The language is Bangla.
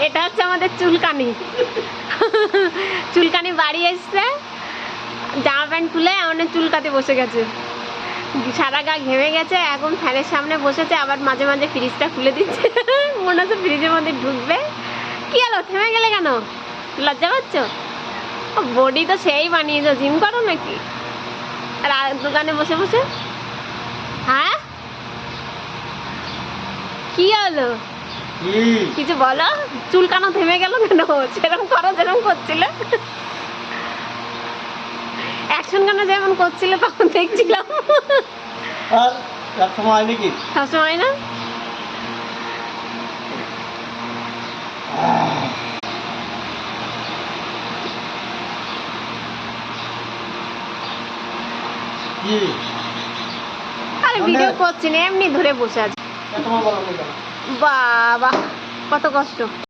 এটা হচ্ছে আমাদের চুলকানি। চুলকানি বাড়ি এসছে, জামা প্যান্ট খুলে আমাদের চুলকাতে বসে গেছে, সারা গা ঘেমে গেছে। এখন ফ্যানের সামনে বসেছে, আবার মাঝে মাঝে ফ্রিজটা খুলে দিচ্ছে। মনে হচ্ছে ফ্রিজের মধ্যে ঢুকবে। কি হলো, থেমে গেলে কেন? লজ্জা পাচ্ছ? বডি তো সেই বানিয়েছো, জিম করো নাকি? আর দোকানে বসে বসে? হ্যাঁ, কি হলো? কিছু বলো। চুলকানো থেমে গেল কেন? সেরকম করো যেরকম করছিলে, অ্যাকশন কেন যেমন করছিলে তখন দেখছিলাম। সবসময় নাকি? সবসময় না। আরে ভিডিও করছি না, এমনি ধরে বসে আছে। বাবা কত কষ্ট।